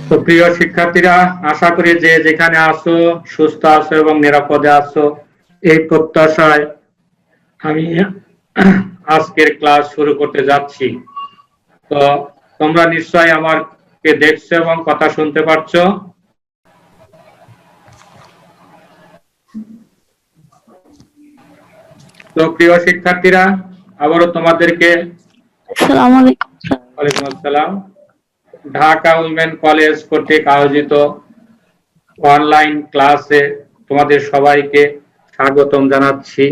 তো প্রিয় শিক্ষার্থীরা, আশা করি যে যেখানে আছো সুস্থ আছো এবং নিরাপদে আছো, এই প্রত্যাশায় আমি আজকের ক্লাস শুরু করতে যাচ্ছি। তো তোমরা নিশ্চয়ই আমাকে দেখছো এবং কথা শুনতে পারছো। তো প্রিয় শিক্ষার্থীরা, আবারও তোমাদেরকে আসসালামু আলাইকুম। ওয়ালাইকুম আসসালাম। ঢাকা উইমেন কলেজ কর্তৃক আয়োজিত অনলাইন ক্লাসে তোমাদের সবাইকে স্বাগতম জানাচ্ছি।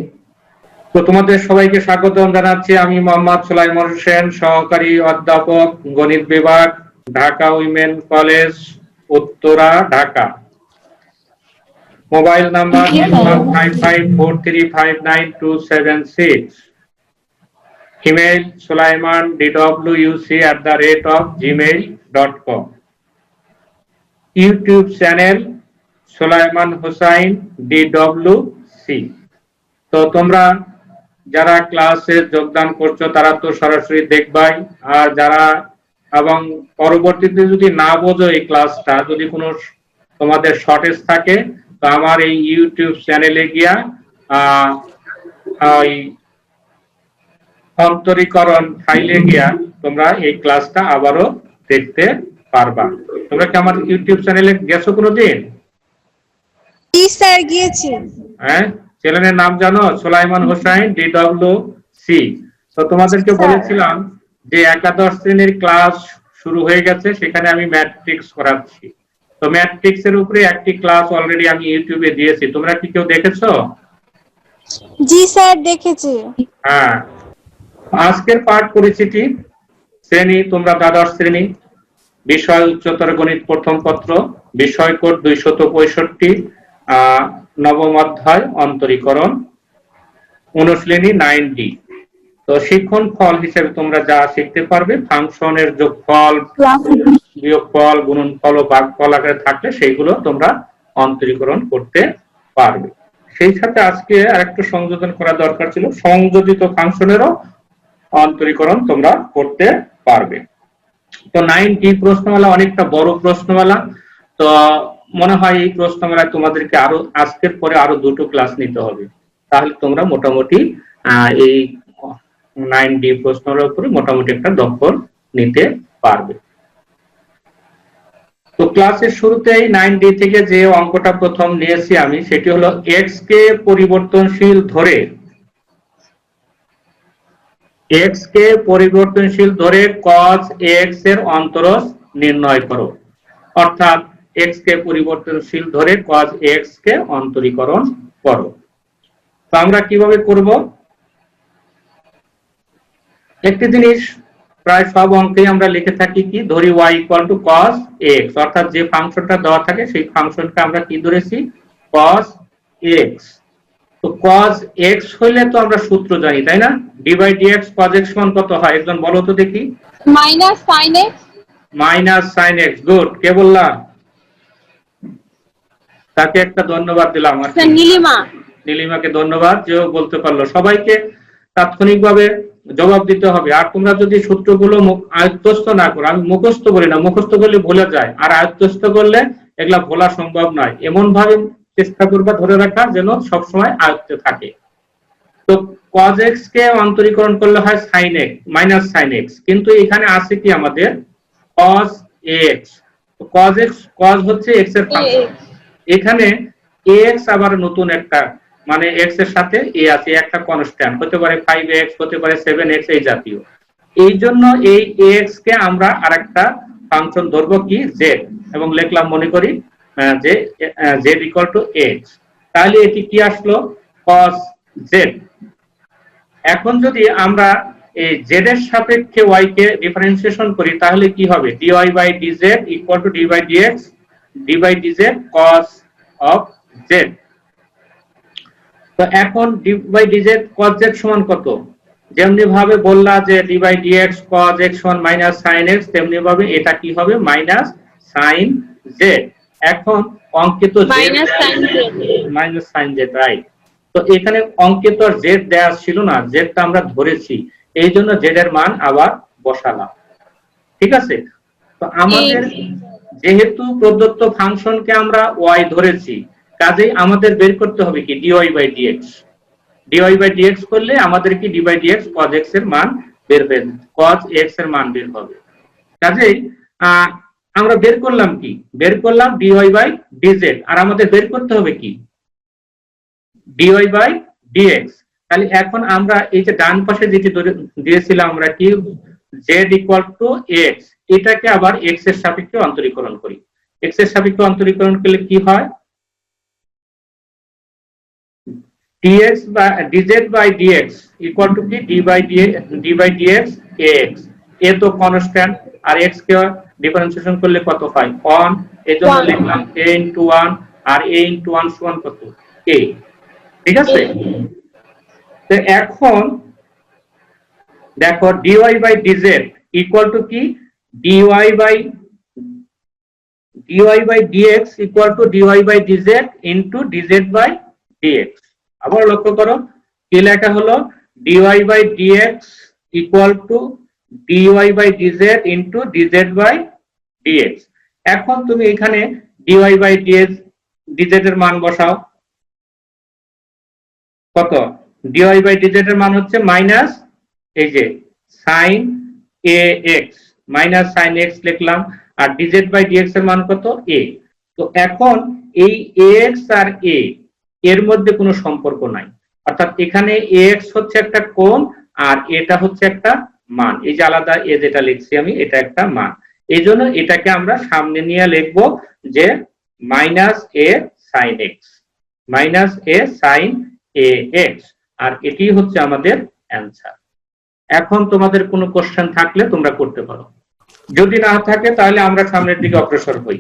তো তোমাদের সবাইকে স্বাগতম জানাচ্ছি আমি মোহাম্মদ সুলাইমান হোসেন, সহকারী অধ্যাপক, গণিত বিভাগ, Dhaka women college, Uttara, Dhaka. Mobile number 5543599276। Email sulaiman.dwuc@gmail.com। YouTube channel Sulaiman Hossain DWC। তো তোমরা যারা ক্লাসে যোগদান করছো তারা তো সরাসরি দেখবাই, আর যারা এবং পরবর্তীতে যদি না বোঝো এই ক্লাসটা, যদি কোনো তোমাদের শর্টেজ থাকে, তো আমার এই ইউটিউব চ্যানেলে গিয়া ওই অন্তরীকরণ ফাইলে গিয়া তোমরা এই ক্লাসটা আবারও দেখতে পারবা। তোমরা কি আমার ইউটিউব চ্যানেলে গেছো কোনোদিন? জি স্যার, গিয়েছি। হ্যাঁ, চ্যানেলের নাম জানো? সুলাইমান হোসাইন DWC। তো তোমাদেরকে বলেছিলাম যে একাদশ শ্রেণীর ক্লাস শুরু হয়ে গেছে, সেখানে আমি ম্যাট্রিক্স করাচ্ছি। তো ম্যাট্রিক্স এর উপরে একটি ক্লাস অলরেডি আমি ইউটিউবে দিয়েছি। তোমরা কি কেউ দেখেছো? জি স্যার, দেখেছি। হ্যাঁ, আজকের পাঠ পরিচিতি। শ্রেণী তোমরা দ্বাদশ শ্রেণী, বিষয় উচ্চতর গণিত প্রথম পত্র, বিষয় কোড 265, নবম অধ্যায় অন্তরীকরণ, অনুশীলনী 9D। তো শিক্ষণ ফল হিসেবে তোমরা যা শিখতে পারবে, ফাংশনের যোগফল, বিয়োগফল, গুণনফল ও ভাগফল আকারে থাকলে সেইগুলো তোমরা অন্তরীকরণ করতে পারবে। সেই সাথে আজকে আরেকটু সংযোজন করা দরকার ছিল, সংযোজিত ফাংশনেরও অন্তরীকরণ তোমরা করতে পারবে। তো 9D প্রশ্নমালা অনেকটা বড় প্রশ্নমালা। তো মনে হয় এই প্রশ্নমালায় তোমাদেরকে আরো আজকের পরে আরো দুটো ক্লাস নিতে হবে, তাহলে তোমরা মোটামুটি এই 9D প্রশ্নের উপরে মোটামুটি একটা দখল নিতে পারবে। তো ক্লাসের শুরুতেই 9D থেকে যে অঙ্কটা প্রথম নিয়েছি আমি, সেটি হলো x কে পরিবর্তনশীল ধরে cos x এর অন্তরজ নির্ণয় করো। অর্থাৎ x কে পরিবর্তনশীল ধরে cos x কে অন্তরীকরণ করো। তো আমরা কিভাবে করব? একটি জিনিস প্রায় সব অঙ্কেই আমরা লিখে থাকি, কি ধরি y = cos x, অর্থাৎ যে ফাংশনটা দেওয়া থাকে সেই ফাংশনকে আমরা কি ধরেছি? cos x। তো cos x হইলে তো আমরা সূত্র জানি, তাই না? d/dx cos x সমান কত হয়? একজন বলো তো দেখি। -sin x। -sin x। Good. কে বললা? তাকে একটা ধন্যবাদ দিলাম। নীলিমা। নীলিমাকে ধন্যবাদ, যে বলতে পারলো। সবাইকে তাৎক্ষণিকভাবে জবাব দিতে হবে। আর তোমরা যদি সূত্রগুলো আয়ত্তস্থ না করো, আমি মুখস্থ বলি না, মুখস্থ করলে ভুলে যায়, আর আয়ত্তস্থ করলে এগুলা ভোলা সম্ভব নয়। এমন ভাবে চেষ্টা করবা ধরে রাখা যেন সবসময় আয়ত্তে থাকে। তো cos x কে অন্তরীকরণ করলে হয় sin x, -sin x, কিন্তু এখানে আছে কি আমাদের cos x। তো cos হচ্ছে x এর ফাংশন। এখানে x আবার নতুন একটা, মানে x এর সাথে a আছে, একটা কনস্ট্যান্ট, হতে পারে 5x, হতে পারে 7x, এই জাতীয়। এই জন্য এই x কে আমরা আরেকটা ফাংশন ধরবো কি z, এবং লিখলাম মনে করি যে z = x। তাহলে এটি কি আসলো? cos z। এখন যদি আমরা এই z এর সাপেক্ষে y কে ডিফারেন্সিয়েশন করি, তাহলে কি হবে? dy/dz = d/dz cos of z। তো এখন d/dz cos z সমান কত? যেমনি ভাবে বললা যে d/dx cos x সমান -sin x, তেমনি ভাবে এটা কি হবে? -sin z। এখন অঙ্কিত -sin z, রাইট। তো এখানে অঙ্কিত z দেয়া ছিল না, z টা আমরা ধরেছি, এই জন্য z এর মান আবার বসালাম। ঠিক আছে? তো আমাদের যেহেতু প্রদত্ত ফাংশনকে আমরা y ধরেছি, কাজেই আমাদের বের করতে হবে কি dy by dx। dy by dx করলে আমাদের কি d by dx cos x এর মান বের হবে, cos x এর মান বের হবে। কাজেই আমরা বের করলাম কি, বের করলাম dy বাই dz, আর আমাদের বের করতে হবে কি dy বাই dx। তাহলে এখন আমরা এই যে ডান পাশে যেটি দিয়েছিলাম আমরা কি z ইকুয়াল টু x, এটাকে আবার x এর সাপেক্ষে অন্তরীকরণ করি। x এর সাপেক্ষে অন্তরীকরণ করলে কি হয়, dx by dz by dx equal two কি d by dx ax। a তো কনস্ট্যান্ট, আর x কে ডিফারেন্সিয়েশন করলে কত হয় 1, এজন্য লিখলাম a into 1, R a into 1 সমান কত a। ঠিক আছে, তো এখন দেখো dy by dz equal to কি dy by dx equal two dy by dz into dz by dx। আবার লক্ষ্য করো কি লেখা হলো dy by dx equal two dy by dz into dz by dx। এখন তুমি এখানে dy by dz এর মান বসাও, কত dy by dz এর মান হচ্ছে মাইনাস এই যে sin ax, minus sin x লিখলাম, আর dz by dx এর মান কত a। তো এখন এই ax আর a এর মধ্যে কোনো সম্পর্ক নাই, অর্থাৎ এখানে ax হচ্ছে একটা কোণ আর এটা হচ্ছে একটা মান, এই যে আলাদা এ যেটা লিখছি আমি এটা একটা মান, এই জন্য এটাকে আমরা সামনে নিয়ে লিখবো যে minus a sin x, minus a sin ax, আর এটি হচ্ছে আমাদের অ্যান্সার। এখন তোমাদের কোনো কোশ্চেন থাকলে তোমরা করতে পারো, যদি না থাকে তাহলে আমরা সামনের দিকে অগ্রসর হই।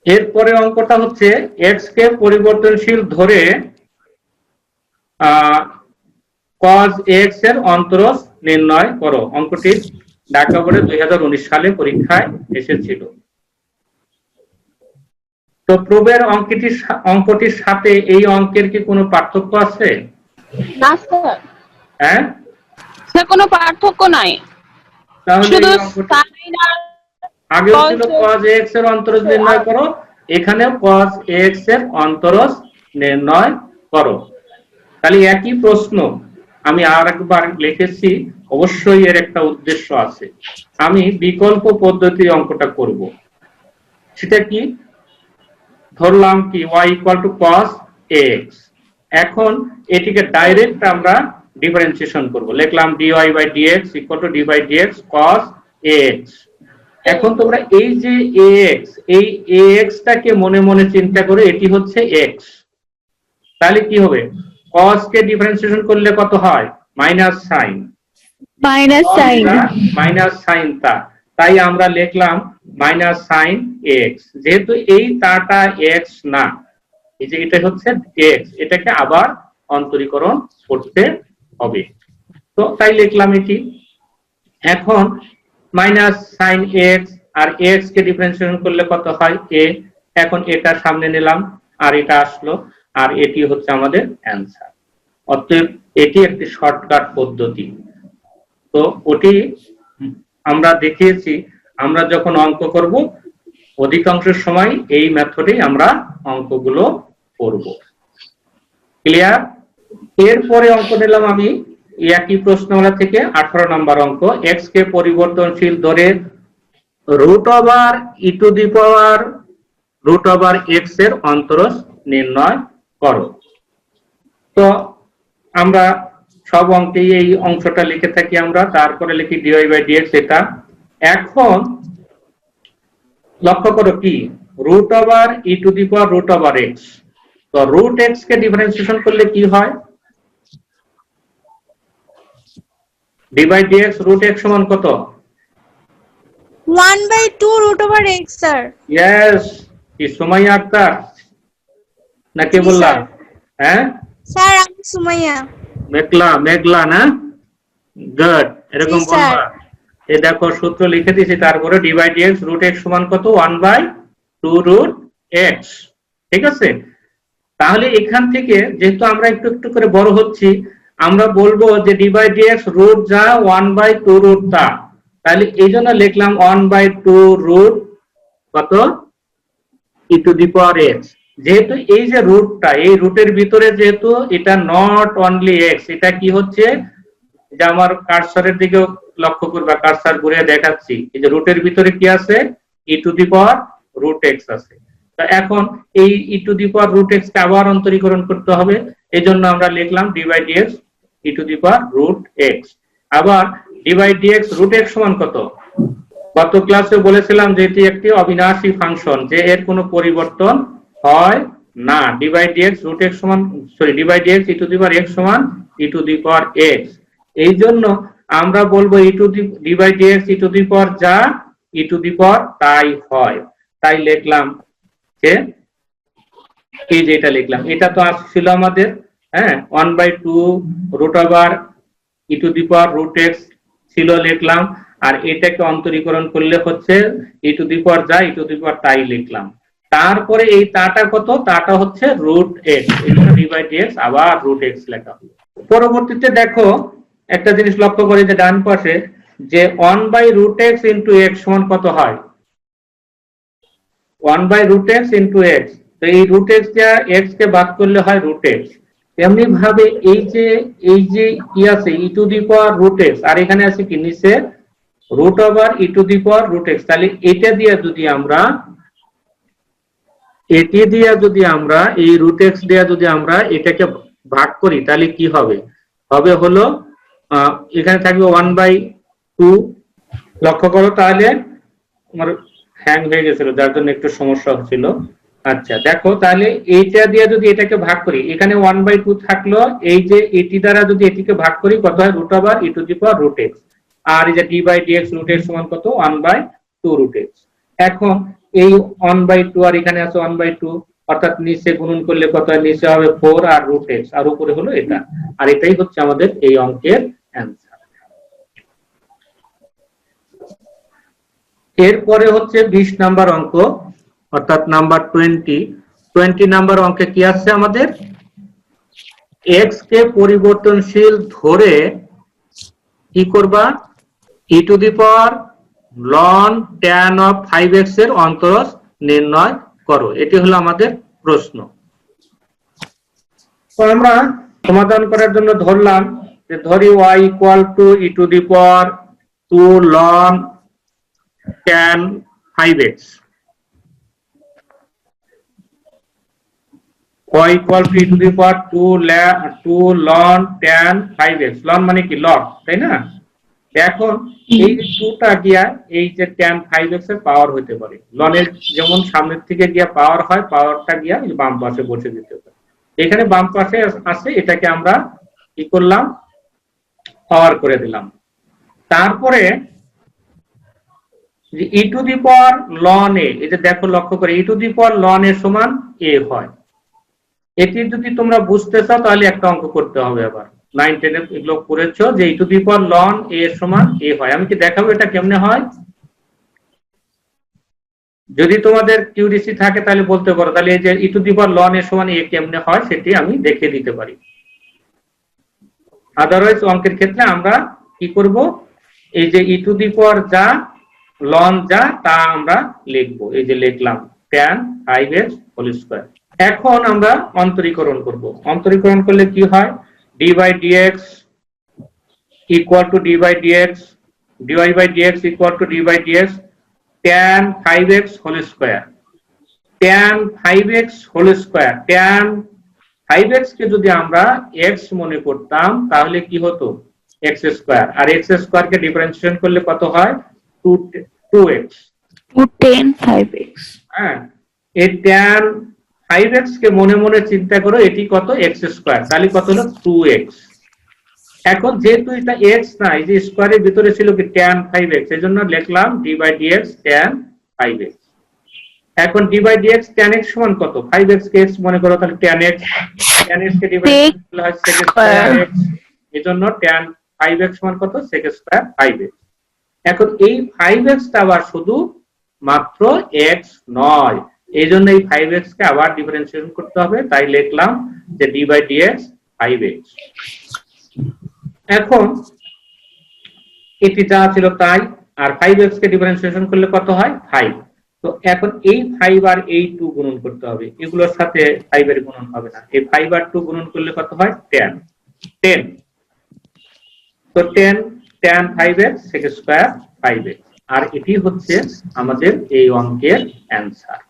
এরপরে অঙ্কটা হচ্ছে x কে পরিবর্তনশীল ধরে cos x এর অন্তরজ নির্ণয় করো। অঙ্কটি ঢাকা বোর্ডে 2019 সালে পরীক্ষায় এসেছিল। তো প্রবের অঙ্কটির সাথে এই অঙ্কের কি কোনো পার্থক্য আছে? না স্যার। হ্যাঁ স্যার কোনো পার্থক্য নাই, তাহলে শুধু এই অঙ্কটি sin আর আগে ছিল cos x এর অন্তরজ নির্ণয় করো, এখানেও cos x এর অন্তরজ নির্ণয় করো। তাহলে একই প্রশ্ন আমি আর একবার লিখেছি, অবশ্যই এর একটা উদ্দেশ্য আছে। আমি বিকল্প পদ্ধতি অঙ্কটা করব, সেটা কি ধরলাম কি y equal two cos x। এখন এটিকে ডাইরেক্ট আমরা ডিফারেন্সিয়েশন করব, লিখলাম dy by dx equal to d by dx cos x। এখন তোমরা এই যে ax, এই ax টাকে মনে মনে চিন্তা করে এটি হচ্ছে x, তাহলে কি হবে cos কে ডিফারেন্সিয়েশন করলে কত হয় মাইনাস sin, মাইনাস sin তা, তাই আমরা লিখলাম মাইনাস sin x। যেহেতু এই তাটা x না, এই যে এটা হচ্ছে x, এটাকে আবার অন্তরীকরণ করতে হবে, তো তাই লিখলাম এটি। এখন মাইনাস sin x আর x কে ডিফারেন্সিয়েশন করলে কত হয় a, এখন এটা সামনে নিলাম আর এটা আসলো, আর এটি হচ্ছে আমাদের অ্যান্সার। অতএব এটি একটি শর্টকাট পদ্ধতি। তো ওটি আমরা দেখিয়েছি, আমরা যখন অঙ্ক করব অধিকাংশ সময় এই মেথডেই আমরা অঙ্কগুলো করব। ক্লিয়ার? এরপরে অঙ্ক নিলাম আমি একই প্রশ্নমালা থেকে 18 নম্বর অঙ্ক, x কে পরিবর্তনশীল ধরে root over e to the power root over x এর অন্তরজ নির্ণয় করো। তো আমরা সব অঙ্কেই এই অংশটা লিখে থাকি, আমরা তারপরে লিখি dy বাই dx এটা। এখন লক্ষ্য করো কি root over e to the power root over x, তো রুট x কে ডিফারেন্সিয়েশন করলে কি হয় d by dx root x সমান কত 1/2 root over x sir. Yes, কি সুমাইয়া আক্তার না কে বললাম? হ্যাঁ স্যার আমি সুমাইয়া। মেঘলা না, গুড, এরকম বলবা। এই দেখো সূত্র লিখে দিয়েছি, তারপরে d by dx root x সমান কত 1/2 রুট x। ঠিক আছে, তাহলে এখান থেকে যেহেতু আমরা একটু একটু করে বড় হচ্ছি, আমরা বলবো যে d বাই dx রুট যা 1/2 রুট তা, তাহলে এই জন্য লিখলাম 1/2 রুট কত ই টু দি পাওয়ার এক্স। যেহেতু এই যে রুটটা, এই রুটের ভিতরে যেহেতু এটা নট অনলি এক্স, এটা কি হচ্ছে, যে আমার কার্সরের দিকে লক্ষ্য করবা, কার্সর ঘুরে দেখাচ্ছি, এই যে রুটের ভিতরে কি আছে, e to the power root x আছে। তো এখন এই e to the power root x কে আবার অন্তরীকরণ করতে হবে, এই জন্য আমরা লিখলাম d by dx e to the power root x. আবার d by dx root x সমান কত, গত ক্লাসে বলেছিলাম যে এটি একটি অবিনাশী ফাংশন, যে এর কোনো পরিবর্তন হয় না। D by dx root x সমান, sorry, d by dx e to the power x সমান e to the power x. এই জন্য আমরা বলবো e to d by dx e to the power যা, ই টু দি পাওয়ার তাই হয়। তাই লিখলাম যে এই যে এটা লিখলাম, এটা তো আসছিল আমাদের, হ্যাঁ, 1/2 root over e to the power root x ছিল, লিখলাম। আর এটাকে অন্তরীকরণ করলে হচ্ছে ই টু দি পাওয়ার যা, ই টু দি পাওয়ার তাই লিখলাম। তারপরে এই তাটা কত, তাটা হচ্ছে রুট এক্স, এই জন্য ডি বাই ডিএক্স আবার রুট এক্স লেখা হলো। পরবর্তীতে দেখো একটা জিনিস লক্ষ্য করি, যে ডান পাশে যে 1/√x ইন্টু এক্স সমান কত হয়, 1/√x ইন্টু এক্স। তো এই রুট এক্স যা এক্স কে বাদ করলে হয় রুট এক্স। তেমনি ভাবে এই যে কি আছে e to the power root x, আর এখানে আছে কি নিচে root over e to the power root x. তাহলে এটা দিয়ে যদি আমরা এই রুট এক্স দিয়ে যদি আমরা এটাকে ভাগ করি, তাহলে কি হবে, হবে হলো এখানে থাকবে 1/2। লক্ষ্য করো, তাহলে আমার হ্যাং হয়ে গেছিল যার জন্য একটু সমস্যা হচ্ছিল। আচ্ছা দেখো, তাহলে এইটা দিয়ে যদি এটাকে ভাগ করি, এখানে 1/2 থাকলো, এই যে এটি দ্বারা যদি এটিকে ভাগ করি কত হয়, root over e to the power root x. আর এই যে d by dx root x সমান কত, 1/2 রুট এক্স। এখন এই 1/2 আর এখানে আছে 1/2, অর্থাৎ নিচে গুণন করলে কত হয়, নিচে হবে 4 আর রুট এক্স, আর উপরে হলো এটা। আর এটাই হচ্ছে আমাদের এই অঙ্কের অ্যান্সার। এরপরে হচ্ছে 20 নাম্বার অঙ্ক, অর্থাৎ নাম্বার 20 নাম্বার অঙ্কে কি আছে আমাদের, এক্স কে পরিবর্তনশীল ধরে কি করবা, e to the power ln tan of 5x এর অন্তরজ নির্ণয় করো। এটি হলো আমাদের প্রশ্ন। তো আমরা সমাধান করার জন্য ধরলাম যে ধরি y equal to e to the power 2 ln tan 5x, y equal to e to the power 2 ln tan 5x। Ln মানে কি, লগ, তাই না? এখন এই যে 2টা গিয়া এই যে ট্যান 5x এর পাওয়ার হতে পারে, লনের যেমন সামনের থেকে গিয়া পাওয়ার হয়, পাওয়ারটা গিয়া বাম পাশে বসে দিতে পারে। এখানে বাম পাশে আছে, এটাকে আমরা কি করলাম, পাওয়ার করে দিলাম। তারপরে ই টু দি পাওয়ার লন এ, এই যে দেখো লক্ষ্য করে, ই টু দি পাওয়ার লন এ সমান এ হয়। এটি যদি তোমরা বুঝতে চাও তাহলে একটা অঙ্ক করতে হবে, আবার 9, 10 এগুলো করেছো, যে ই টু দি পাওয়ার লন এ সমান এ হয়। আমি কি দেখাবো এটা কেমনে হয়, যদি তোমাদের কিউরিসি থাকে তাহলে বলতে পারো। তাহলে এই যে ই টু দি পাওয়ার লন এ সমান এ কেমনে হয় সেটি আমি দেখিয়ে দিতে পারি। আদারওয়াইজ অঙ্কের ক্ষেত্রে আমরা কি করব, এই যে ই টু দি পাওয়ার যা লন যা তা আমরা লিখবো, এই যে লিখলাম tan 5x হোল স্কয়ার। এখন আমরা অন্তরীকরণ করব। অন্তরীকরণ করলে কি হয়, d by dx equal to d by dx, dy by dx equal to d by dx tan 5x whole square. tan 5x whole square, tan 5x কে যদি আমরা x মনে করতাম তাহলে কি হতো, x স্কয়ার। আর x স্কয়ার কে ডিফারেন্সিয়েশন করলে কত হয়, 2x, 10 5x। হ্যাঁ, এই tan 5x কে মনে মনে চিন্তা করো, এটি কত, x স্কয়ার, তাহলে কত হলো 2x। এখন যেহেতু এটা x না, এই যে স্কয়ারের ভিতরে ছিল কি tan 5x, এজন্য লিখলাম d by dx tan 5x। এখন d by dx tan x সমান কত, 5x কে x মনে করো, তাহলে tan x কে ডিভাইড করলে হয় sec স্কয়ার x, এজন্য tan 5x সমান কত, sec স্কয়ার 5x। এখন এই 5x টা আবার শুধু মাত্র x নয়, এই জন্য এই 5x কে আবার ডিফারেন্সিয়েশন করতে হবে, তাই লিখলাম যে d বাই dx 5x। এখন এটি যা ছিল তাই, আর 5x কে ডিফারেন্সিয়েশন করলে কত হয় 5। তো এখন এই 5 আর এই 2 গুণন করতে হবে, এগুলোর সাথে 5 এর গুণন হবে না। এই 5 আর 2 গুণন করলে কত হয় 10। তো 10 tan 5x sec square 5x, আর এটি হচ্ছে আমাদের এই অঙ্কের অ্যানসার।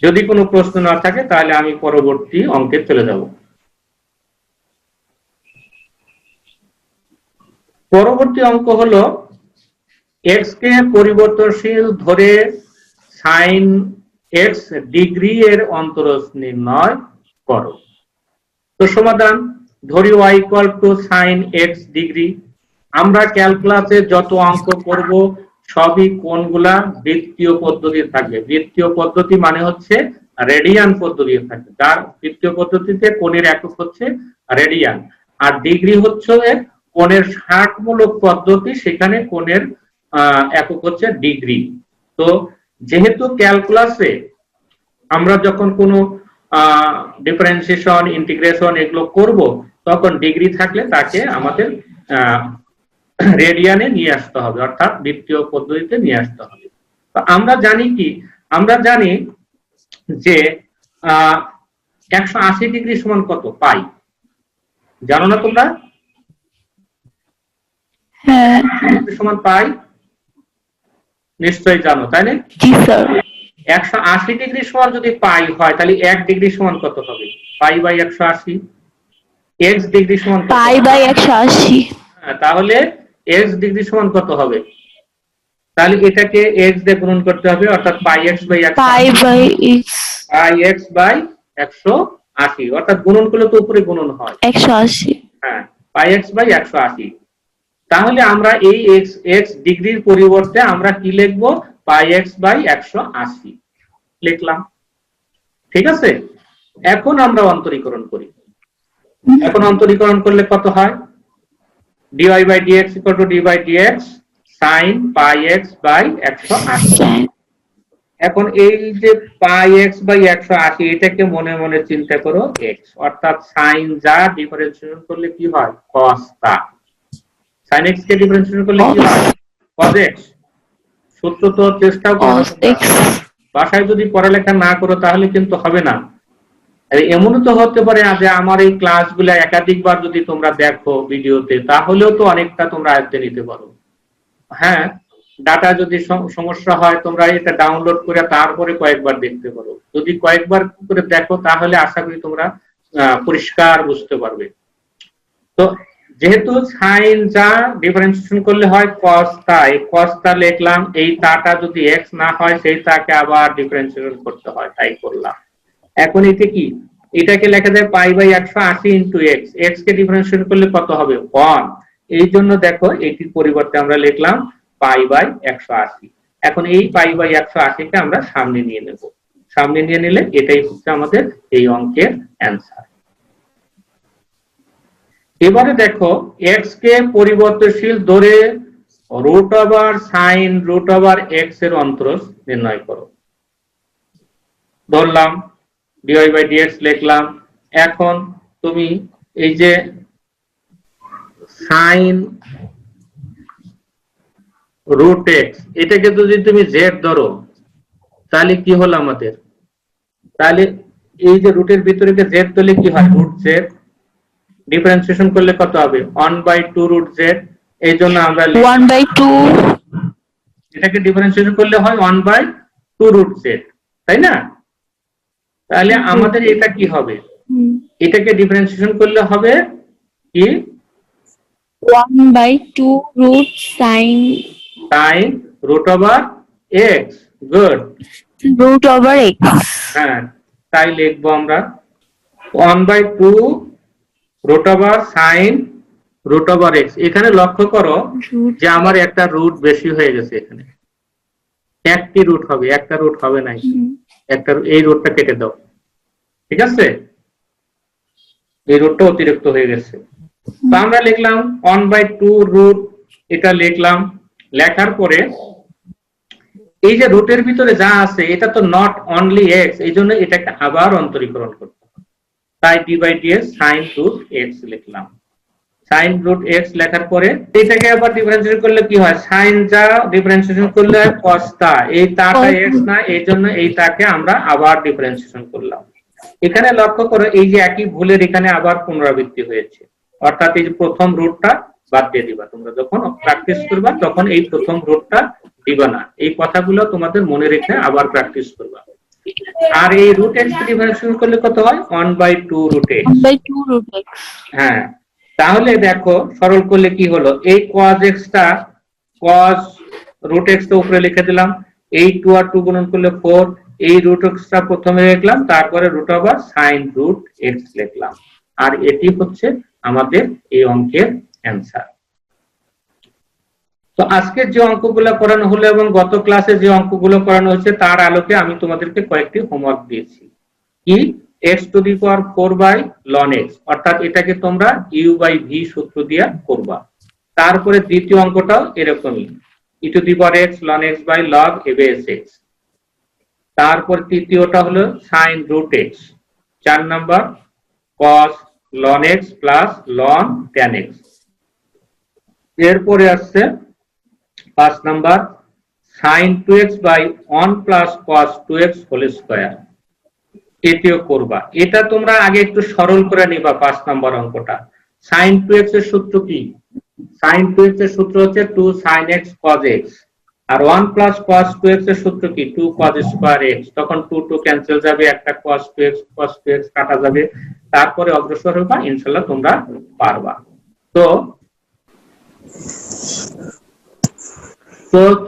যদি কোনো প্রশ্ন না থাকে তাহলে আমি পরবর্তী অঙ্কে চলে যাব। পরবর্তী অঙ্ক হলো x কে পরিবর্তনশীল ধরে sin x ডিগ্রি এর অন্তরজ নির্ণয় করো। তো সমাধান, ধরি y sin x ডিগ্রি। আমরা ক্যালকুলাসে যত অঙ্ক করব সবই কোনগুলা বৃত্তীয় পদ্ধতি থাকবে। বৃত্তীয় পদ্ধতি মানে হচ্ছে রেডিয়ান পদ্ধতি থাকবে, যার বৃত্তীয় পদ্ধতিতে কোণের একক হচ্ছে রেডিয়ান, আর ডিগ্রি হচ্ছে কোণের ষাটমূলক পদ্ধতি, সেখানে কোণের একক হচ্ছে ডিগ্রি। তো যেহেতু ক্যালকুলাসে আমরা যখন কোনো ডিফারেন্সিয়েশন, ইন্টিগ্রেশন এগুলো করব, তখন ডিগ্রি থাকলে তাকে আমাদের রেডিয়ানে নিয়ে আসতে হবে, অর্থাৎ বৃত্তীয় পদ্ধতিতে নিয়ে আসতে হবে। তো আমরা জানি কি, আমরা জানি যে 180 ডিগ্রি সমান কত পাই, জানো না তোমরা? হ্যাঁ সমান পাই নিশ্চয়ই জানো, তাই না? জি স্যার। 180 ডিগ্রি সমান যদি পাই হয়, তাহলে 1 ডিগ্রি সমান কত হবে? পাই বাই 180। x ডিগ্রি সমান পাই বাই 180। তাহলে x ডিগ্রি সমান কত হবে? তাহলে এটাকে x দিয়ে গুণন করতে হবে, অর্থাৎ pi x by 180। Pi by x। Pi x by 180, অর্থাৎ গুণন করলে তো উপরে গুণন হয় 180। হ্যাঁ, পাই x বাই 180। তাহলে আমরা এই x ডিগ্রির পরিবর্তে আমরা কি লিখব? পাই x বাই 180 লিখলাম। ঠিক আছে, এখন আমরা অন্তরীকরণ করি। এখন অন্তরীকরণ করলে কত হয়? dy by dx equal to d by dx sin pi x by 180। এখন এই যে পাই x বাই 180, এটাকে মনে মনে চিন্তা করো x, অর্থাৎ sin যা ডিফারেন্সিয়েশন করলে কি হয় cos তা। sin x কে ডিফারেন্সিয়েশন করলে কি হয় cos x। সূত্র তো চেষ্টা করো, বাসায় যদি পড়ালেখা না করো তাহলে কিন্তু হবে না। এমনও তো হতে পারে যে আমার এই ক্লাসগুলো একাধিকবার যদি তোমরা দেখো ভিডিওতে, তাহলেও তো অনেকটা তোমরা আয়ত্তে নিতে পারো। হ্যাঁ, ডাটা যদি সমস্যা হয় তোমরা এটা ডাউনলোড করে তারপরে কয়েকবার দেখতে পারো। যদি কয়েকবার করে দেখো তাহলে আশা করি তোমরা পরিষ্কার বুঝতে পারবে। তো যেহেতু সাইন যা ডিফারেন্সিয়েশন করলে হয় cos তা, এই cos তা লিখলাম। এই তাটা যদি x না হয় সেই তাকে আবার ডিফারেন্সিয়েশন করতে হয়, তাই করলাম। এখন এটা কি, এটাকে লেখা যায় pi by 180 into x। x কে ডিফারেন্সিয়েশন করলে কত হবে 1। এই জন্য দেখো এটির পরিবর্তে আমরা লিখলাম পাই বাই 180। এখন এই পাই বাই 180 কে আমরা সামনে নিয়ে নেব, সামনে নিয়ে নিলে এটাই হচ্ছে আমাদের এই অঙ্কের অ্যান্সার। এবারে দেখো x কে পরিবর্তনশীল ধরে root over sine root over x এর অন্তরজ নির্ণয় করো। ধরলাম dy by dx লিখলাম। এখন তুমি এই যে সাইন রুট x, এটাকে যদি তুমি z ধরো তাহলে কি হলো আমাদের? তাহলে এই যে রুটের ভিতরে z ধরলে কি হয় রুট z, ডিফারেন্সিয়েশন করলে কত হবে 1/2 রুট z। এই জন্য আমরা 1/2, এটাকে ডিফারেন্সিয়েশন করলে হয় 1/2 রুট z, তাই না? তাহলে আমাদের এটা কি হবে? এটাকে ডিফারেন্সিয়েশন করলে হবে কি 1/2 root sine root over x। Good, root over x। হ্যাঁ, তাই লিখবো আমরা 1/2 root over sine root over x। এখানে লক্ষ্য করো যে আমার একটা রুট বেশি হয়ে গেছে, এখানে একটি রুট হবে, একটা রুট হবে না, একটা এই রুটটা কেটে দাও। ঠিক আছে, এই রুটটা অতিরিক্ত হয়ে গেছে। তো আমরা লিখলাম 1/2 রুট, এটা লিখলাম। লেখার পরে এই যে রুটের ভিতরে যা আছে এটা তো নট অনলি x, এই জন্য এটাকে আবার অন্তরীকরণ করতে হবে। তাই d by dx sin root x লিখলাম। সাইন রুট এক্স লেখার পরে এটাকে আবার ডিফারেন্সিয়েট করলে কি হয়, সাইন যা ডিফারেন্সিয়েশন করলে হয় কস তা, এই তাটা এক্স না, এই জন্য এই তাকে আমরা আবার ডিফারেন্সিয়েশন করলাম। এখানে লক্ষ্য করো এই যে একই ভুলের এখানে আবার পুনরাবৃত্তি হয়েছে, অর্থাৎ এই যে প্রথম রুটটা বাদ দিয়ে দিবা, তোমরা যখন প্র্যাকটিস করবা তখন এই প্রথম রুটটা দিবা না, এই কথাগুলো তোমাদের মনে রেখে আবার প্র্যাকটিস করবা। আর এই রুট এক্স ডিফারেন্সিয়েশন করলে কত হয়, 1/2 রুট এক্স। 1/2 root x. হ্যাঁ, তাহলে দেখো সরল করলে কি হলো, এই cos x টা cos রুট এক্স টা উপরে লিখে দিলাম, এই 2 আর 2 গুণন করলে 4, এই রুট এক্স টা প্রথমে লিখলাম, তারপরে root over sine root x লিখলাম, আর এটি হচ্ছে আমাদের এই অঙ্কের অ্যান্সার। তো আজকে যে অঙ্কগুলো করানো হলো এবং গত ক্লাসে যে অঙ্কগুলো করানো হয়েছে তার আলোকে আমি তোমাদেরকে কয়েকটি হোমওয়ার্ক দিয়েছি। কি, x⁴ ln x, অর্থাৎ এটাকে তোমরা u/v সূত্র দিয়ে করবা। তারপরে দ্বিতীয় অঙ্কটাও এরকমই, e⁴x ln x/log a/x। তারপর তৃতীয়টা হলো sin root x। 4 number cos ln x plus ln tan x। এরপরে আসছে 5 number sin 2x/1 plus cos 2x whole square, এটিও করবা। এটা তোমরা আগে একটু সরল করে নিবা। 5 নম্বর অঙ্কটা, sin 2x এর সূত্র কি, sin 2x এর সূত্র হচ্ছে 2 sin x cos x, আর 1 plus cos 2x এর সূত্র কি, 2 cos স্কয়ার x। তখন 2 ক্যান্সেল যাবে, একটা cos 2x কাটা যাবে, তারপরে অগ্রসর হবা, ইনশাআল্লাহ তোমরা পারবা। তো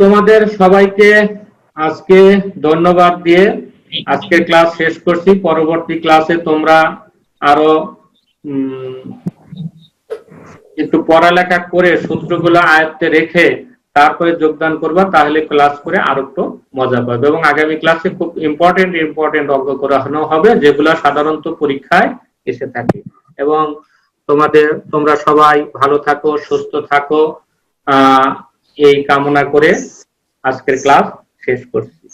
তোমাদের সবাইকে আজকে ধন্যবাদ দিয়ে আজকে ক্লাস শেষ করছি। পরবর্তী ক্লাসে তোমরা আরো একটু পড়ালেখা করে সূত্রগুলো আয়ত্তে রেখে তারপরে যোগদান করবা, তাহলে ক্লাস করে আরো একটু মজা পাবে। এবং আগামী ক্লাসে খুব ইম্পর্টেন্ট অঙ্ক করানো হবে, যেগুলো সাধারণত পরীক্ষায় এসে থাকে। এবং তোমরা সবাই ভালো থাকো, সুস্থ থাকো, এই কামনা করে আজকের ক্লাস শেষ করছি।